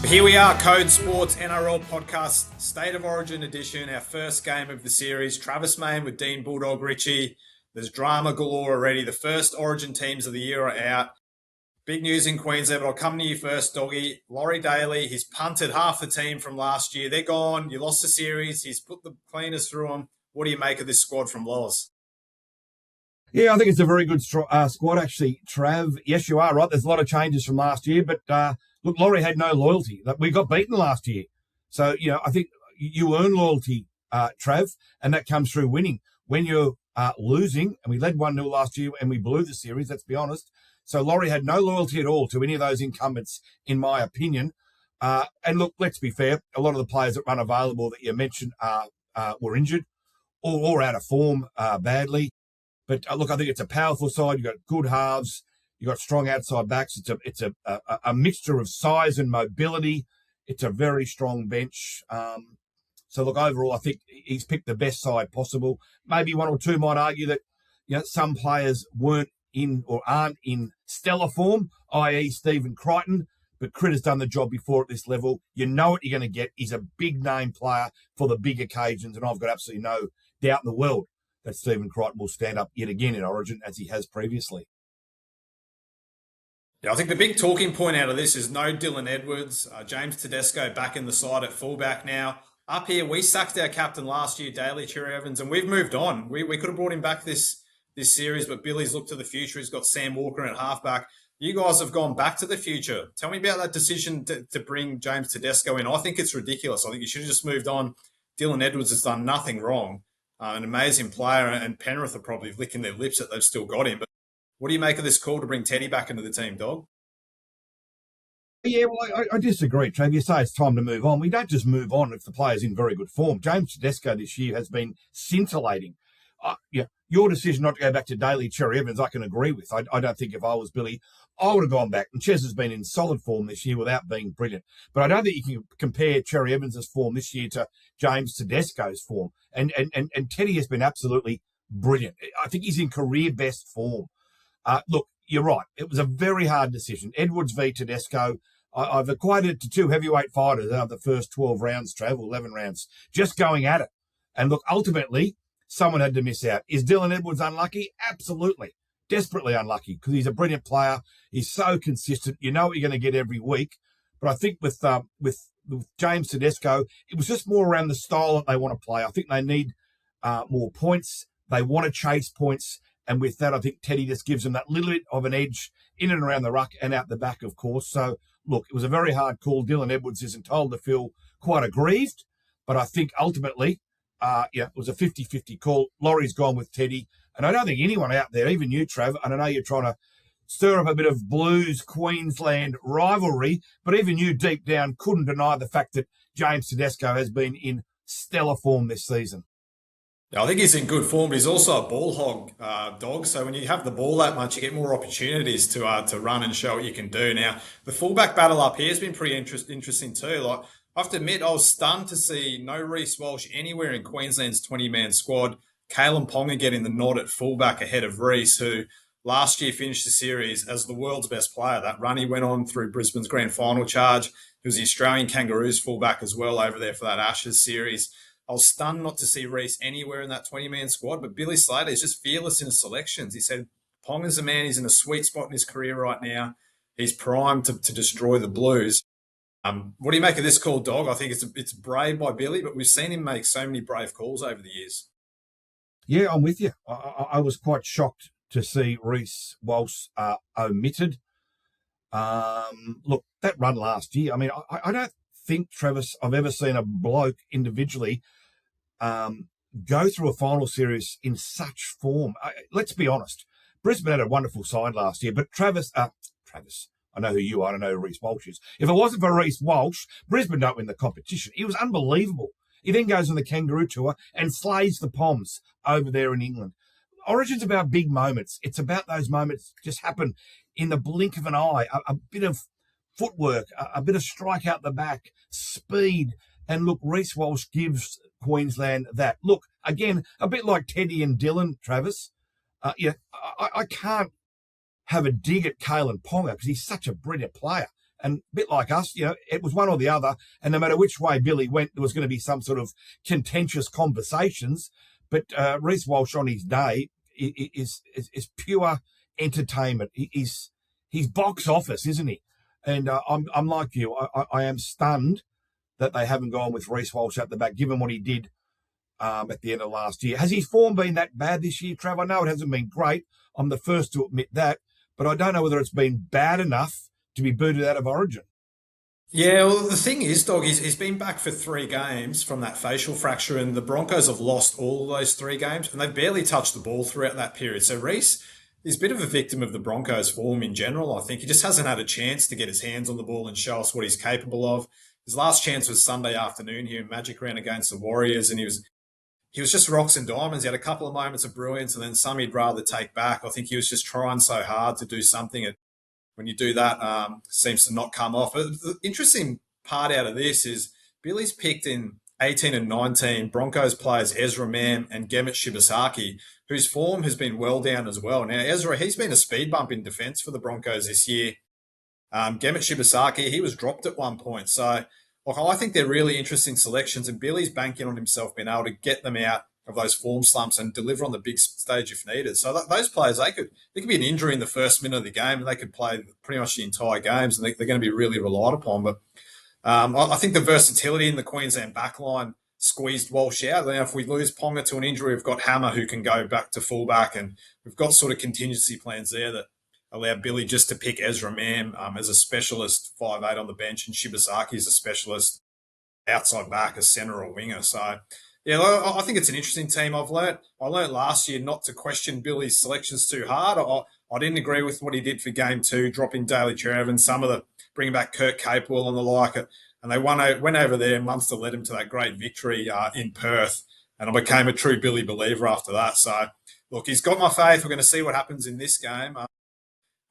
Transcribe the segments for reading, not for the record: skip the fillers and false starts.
Here we are, Code Sports NRL podcast, State of Origin edition, our first game of the series. Travis Main with Dean Bulldog Richie. There's drama galore already. The first Origin teams of the year are out. Big news in Queensland, but I'll come to you first, Doggy. Laurie Daley, he's punted half the team from last year. They're gone. You lost the series. He's put the cleaners through them. What do you make of this squad from Loz? Yeah, I think it's a very good squad, actually, Trav. Yes, you are right. There's a lot of changes from last year, but look, Laurie had no loyalty. We got beaten last year. So, I think you earn loyalty, Trav, and that comes through winning. When you're losing, and we led 1-0 last year and we blew the series, let's be honest. So Laurie had no loyalty at all to any of those incumbents, in my opinion. And look, let's be fair, a lot of the players that run available that you mentioned were injured or out of form badly. But look, I think it's a powerful side. You've got good halves. You've got strong outside backs. It's a mixture of size and mobility. It's a very strong bench. So look, overall, I think he's picked the best side possible. Maybe one or two might argue that some players weren't in or aren't in stellar form, i.e. Stephen Crichton. But Crit has done the job before at this level. You know what you're going to get. He's a big name player for the big occasions, and I've got absolutely no doubt in the world that Stephen Crichton will stand up yet again in Origin as he has previously. Yeah, I think the big talking point out of this is no Dylan Edwards. James Tedesco back in the side at fullback now. Up here, we sacked our captain last year, Daly Cherry Evans, and we've moved on. We could have brought him back this series, but Billy's looked to the future. He's got Sam Walker at halfback. You guys have gone back to the future. Tell me about that decision to bring James Tedesco in. I think it's ridiculous. I think you should have just moved on. Dylan Edwards has done nothing wrong. An amazing player, and Penrith are probably licking their lips that they've still got him. But what do you make of this call to bring Teddy back into the team, Dog? Yeah, well, I disagree, Trav. You say it's time to move on. We don't just move on if the player's in very good form. James Tedesco this year has been scintillating. Your decision not to go back to Daly Cherry Evans, I can agree with. I don't think if I was Billy, I would have gone back. And Ches has been in solid form this year without being brilliant. But I don't think you can compare Cherry Evans' form this year to James Tedesco's form. And Teddy has been absolutely brilliant. I think he's in career best form. Look, you're right. It was a very hard decision. Edwards v Tedesco. I've equated it to two heavyweight fighters out of the first 12 rounds, 11 rounds, just going at it. And look, ultimately, someone had to miss out. Is Dylan Edwards unlucky? Absolutely. Desperately unlucky because he's a brilliant player. He's so consistent. You know what you're going to get every week. But I think with James Tedesco, it was just more around the style that they want to play. I think they need more points. They want to chase points. And with that, I think Teddy just gives them that little bit of an edge in and around the ruck and out the back, of course. So, look, it was a very hard call. Dylan Edwards is entitled to feel quite aggrieved. But I think ultimately, it was a 50-50 call. Laurie's gone with Teddy. And I don't think anyone out there, even you, Trav, and I know you're trying to stir up a bit of Blues Queensland rivalry, but even you deep down couldn't deny the fact that James Tedesco has been in stellar form this season. Yeah, I think he's in good form, but he's also a ball hog, Dog. So when you have the ball that much, you get more opportunities to run and show what you can do. Now, the fullback battle up here has been pretty interesting too. Like, I have to admit, I was stunned to see no Reece Walsh anywhere in Queensland's 20-man squad. Kalyn Ponga getting the nod at fullback ahead of Reece, who last year finished the series as the world's best player. That run he went on through Brisbane's grand final charge. He was the Australian Kangaroos fullback as well over there for that Ashes series. I was stunned not to see Reece anywhere in that 20-man squad, but Billy Slater is just fearless in his selections. He said, Ponga's a man, he's in a sweet spot in his career right now. He's primed to destroy the Blues. What do you make of this call, Dog? I think it's brave by Billy, but we've seen him make so many brave calls over the years. Yeah, I'm with you. I was quite shocked to see Reece Walsh omitted. Look, that run last year, I mean, I don't think, Travis, I've ever seen a bloke individually go through a final series in such form. Let's be honest. Brisbane had a wonderful side last year, but Travis, I know who you are. I don't know who Reece Walsh is. If it wasn't for Reece Walsh, Brisbane don't win the competition. He was unbelievable. He then goes on the Kangaroo Tour and slays the Poms over there in England. Origin's about big moments. It's about those moments that just happen in the blink of an eye. A bit of footwork, a bit of strike out the back, speed. And look, Reece Walsh gives Queensland that. Look, again, a bit like Teddy and Dylan, Travis. I can't have a dig at Kalyn Ponga because he's such a brilliant player. And a bit like us, it was one or the other. And no matter which way Billy went, there was going to be some sort of contentious conversations. But Reece Walsh on his day is pure entertainment. He's box office, isn't he? And I'm like you. I am stunned that they haven't gone with Reece Walsh at the back, given what he did at the end of last year. Has his form been that bad this year, Trav? I know it hasn't been great. I'm the first to admit that. But I don't know whether it's been bad enough to be booted out of Origin. Yeah, well, the thing is, Dog, he's been back for 3 games from that facial fracture, and the Broncos have lost all of those 3 games, and they've barely touched the ball throughout that period. So Reece is a bit of a victim of the Broncos' form in general. I think he just hasn't had a chance to get his hands on the ball and show us what he's capable of. His last chance was Sunday afternoon here in Magic Round against the Warriors, and he was just rocks and diamonds. He had a couple of moments of brilliance, and then some he'd rather take back. I think he was just trying so hard to do something. When you do that, seems to not come off. But the interesting part out of this is Billy's picked in 18 and 19 Broncos players Ezra Mam and Gemmet Shibasaki, whose form has been well down as well. Now, Ezra, he's been a speed bump in defence for the Broncos this year. Gemmet Shibasaki, he was dropped at one point. So, look, I think they're really interesting selections, and Billy's banking on himself being able to get them out of those form slumps and deliver on the big stage if needed. So those players, they could be an injury in the first minute of the game, and they could play pretty much the entire games, and they're going to be really relied upon. But I think the versatility in the Queensland backline squeezed Walsh out. Now, if we lose Ponga to an injury, we've got Hammer who can go back to fullback, and we've got sort of contingency plans there that allow Billy just to pick Ezra Mam as a specialist 5'8" on the bench, and Shibasaki as a specialist outside back, a centre or winger. So, yeah, I think it's an interesting team. I learnt last year not to question Billy's selections too hard. I didn't agree with what he did for game 2, dropping Daly Trav and some of the bringing back Kurt Capewell and the like. And they went over there. Munster led him to that great victory in Perth, and I became a true Billy believer after that. So, look, he's got my faith. We're going to see what happens in this game.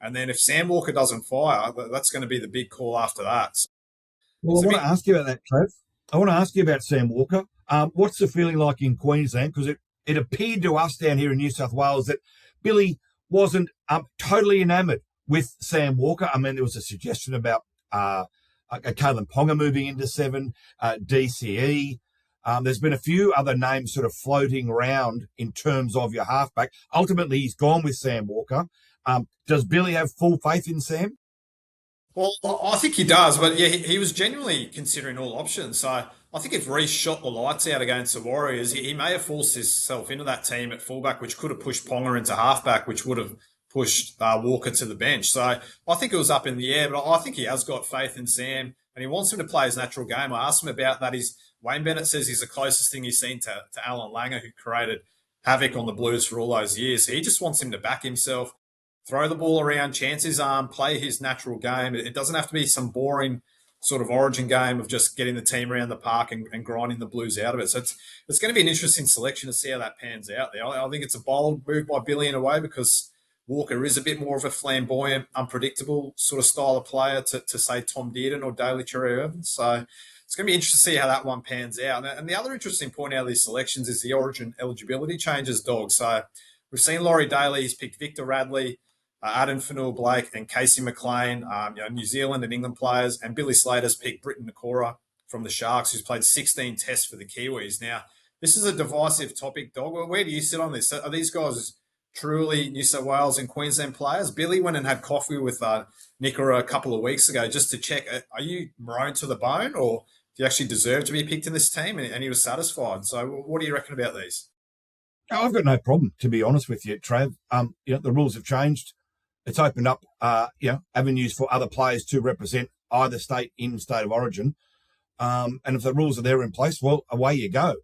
And then if Sam Walker doesn't fire, that's going to be the big call after that. So, well, I want to ask you about that, Trav. I want to ask you about Sam Walker. What's the feeling like in Queensland? Because it appeared to us down here in New South Wales that Billy wasn't totally enamoured with Sam Walker. I mean, there was a suggestion about Kalyn Ponga moving into 7, DCE. There's been a few other names sort of floating around in terms of your halfback. Ultimately, he's gone with Sam Walker. Does Billy have full faith in Sam? Well, I think he does, but yeah, he was genuinely considering all options. So I think if Reece shot the lights out against the Warriors, he may have forced himself into that team at fullback, which could have pushed Ponga into halfback, which would have pushed Walker to the bench. So I think it was up in the air, but I think he has got faith in Sam, and he wants him to play his natural game. I asked him about that. Wayne Bennett says he's the closest thing he's seen to Allan Langer, who created havoc on the Blues for all those years. So he just wants him to back himself, throw the ball around, chance his arm, play his natural game. It doesn't have to be some boring sort of origin game of just getting the team around the park and grinding the Blues out of it. So it's going to be an interesting selection to see how that pans out there. I think it's a bold move by Billy in a way, because Walker is a bit more of a flamboyant, unpredictable sort of style of player to say Tom Dearden or Daly Cherry-Evans. So it's going to be interesting to see how that one pans out. And the other interesting point out of these selections is the origin eligibility changes, Dog. So we've seen Laurie Daley, he's picked Victor Radley, Adam Fanua-Blake and Casey McLean, New Zealand and England players, and Billy Slater's picked Britton Nakora from the Sharks, who's played 16 tests for the Kiwis. Now, this is a divisive topic, Dog. Where do you sit on this? Are these guys truly New South Wales and Queensland players? Billy went and had coffee with Nakora a couple of weeks ago just to check, are you maroon to the bone, or do you actually deserve to be picked in this team? And he was satisfied. So what do you reckon about these? I've got no problem, to be honest with you, Trav. The rules have changed. It's opened up, avenues for other players to represent either state in state of origin. And if the rules are there in place, well, away you go.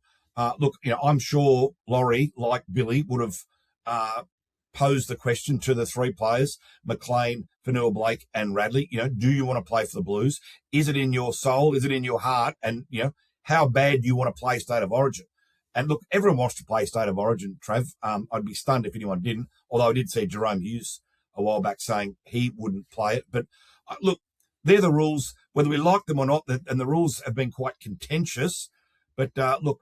Look, I'm sure Laurie, like Billy, would have posed the question to the 3 players, McLean, Fanua-Blake and Radley. Do you want to play for the Blues? Is it in your soul? Is it in your heart? And, how bad do you want to play state of origin? And look, everyone wants to play state of origin, Trav. I'd be stunned if anyone didn't, although I did see Jerome Hughes a while back saying he wouldn't play it. But look, they're the rules, whether we like them or not, and the rules have been quite contentious. But look,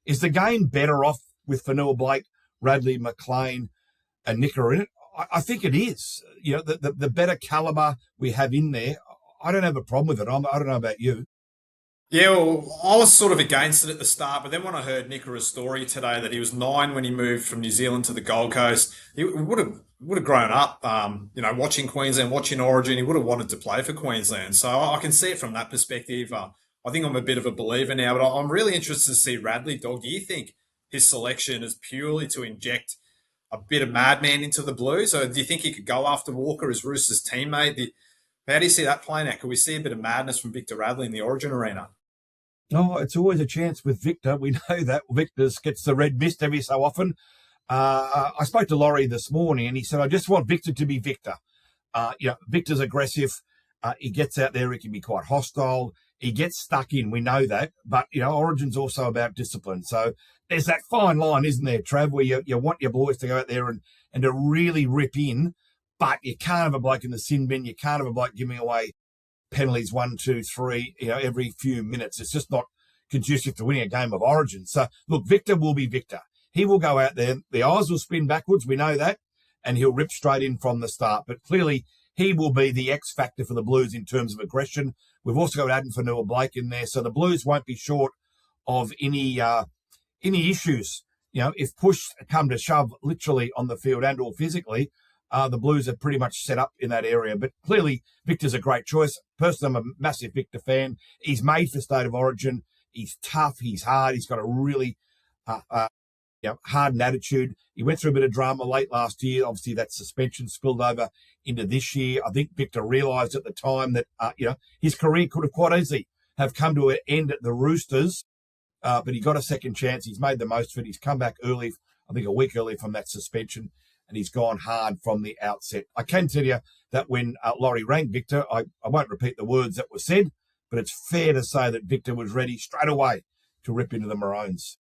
is the game better off with Fanua-Blake, Radley, McLean and Nicker in it? I think it is. The better calibre we have in there, I don't have a problem with it. I don't know about you. Yeah, well, I was sort of against it at the start, but then when I heard Nikola's story today that he was 9 when he moved from New Zealand to the Gold Coast, he would have grown up, watching Queensland, watching Origin. He would have wanted to play for Queensland, so I can see it from that perspective. I think I'm a bit of a believer now, but I'm really interested to see Radley. Dog, do you think his selection is purely to inject a bit of madman into the Blues, or do you think he could go after Walker as Roosters' teammate? How do you see that playing out? Could we see a bit of madness from Victor Radley in the Origin arena? Oh, it's always a chance with Victor. We know that Victor gets the red mist every so often. I spoke to Laurie this morning and he said, I just want Victor to be Victor. Victor's aggressive. He gets out there. He can be quite hostile. He gets stuck in. We know that. But, Origin's also about discipline. So there's that fine line, isn't there, Trav, where you want your boys to go out there and to really rip in, but you can't have a bloke in the sin bin. You can't have a bloke giving away penalties 1, 2, 3, every few minutes. It's just not conducive to winning a game of Origin. So, look, Victor will be Victor. He will go out there. The eyes will spin backwards. We know that. And he'll rip straight in from the start. But clearly, he will be the X factor for the Blues in terms of aggression. We've also got Adam Fanua-Blake in there. So the Blues won't be short of any issues. If push come to shove literally on the field and or physically, the Blues are pretty much set up in that area. But clearly, Victor's a great choice. Personally, I'm a massive Victor fan. He's made for State of Origin. He's tough. He's hard. He's got a really hardened attitude. He went through a bit of drama late last year. Obviously, that suspension spilled over into this year. I think Victor realised at the time that, his career could have quite easily have come to an end at the Roosters, but he got a second chance. He's made the most of it. He's come back early, I think a week early from that suspension, and he's gone hard from the outset. I can tell you that when Laurie rang Victor, I won't repeat the words that were said, but it's fair to say that Victor was ready straight away to rip into the Maroons.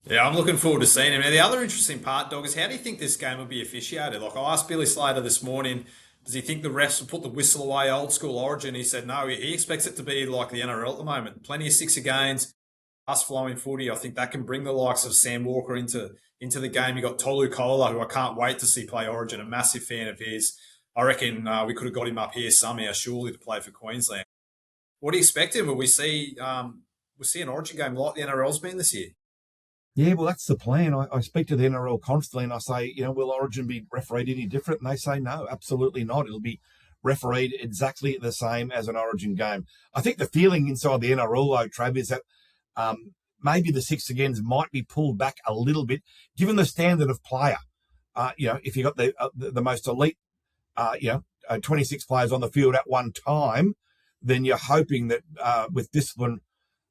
Yeah, I'm looking forward to seeing him. Now, the other interesting part, Dog, is how do you think this game will be officiated? Like, I asked Billy Slater this morning, does he think the refs will put the whistle away old school Origin? He said no, he expects it to be like the NRL at the moment. Plenty of 6 agains, us flowing footy. I think that can bring the likes of Sam Walker into the game. You got Tolu Kola, who I can't wait to see play Origin, a massive fan of his. I reckon we could have got him up here somehow, surely, to play for Queensland. What do you expect him? Will we see an Origin game like the NRL's been this year? Yeah, well, that's the plan. I speak to the NRL constantly and I say, will Origin be refereed any different? And they say, no, absolutely not. It'll be refereed exactly the same as an Origin game. I think the feeling inside the NRL, though, Trav, is that maybe the 6 agains might be pulled back a little bit, given the standard of player. If you got the most elite, 26 players on the field at one time, then you're hoping that with discipline,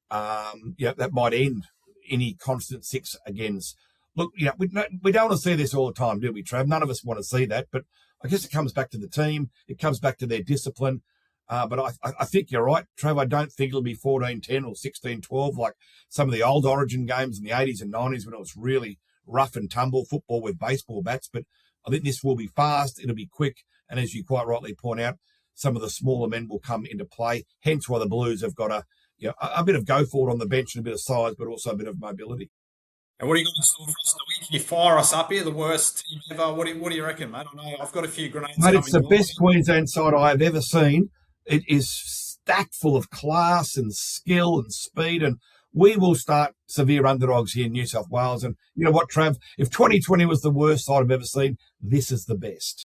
that might end any constant 6 against. Look, we don't want to see this all the time, do we, Trav? None of us want to see that, but I guess it comes back to the team. It comes back to their discipline. But I think you're right, Trav. I don't think it'll be 14-10 or 16-12 like some of the old Origin games in the 80s and 90s when it was really rough and tumble football with baseball bats. But I think this will be fast. It'll be quick. And as you quite rightly point out, some of the smaller men will come into play. Hence why the Blues have got a bit of go forward on the bench and a bit of size, but also a bit of mobility. And what are you going to store for us in the week? Can you fire us up here? The worst team ever? What do you reckon, mate? I know I've got a few grenades. Mate, it's the best Queensland side I have ever seen. It is stacked full of class and skill and speed, and we will start severe underdogs here in New South Wales. And you know what, Trav? If 2020 was the worst side I've ever seen, this is the best.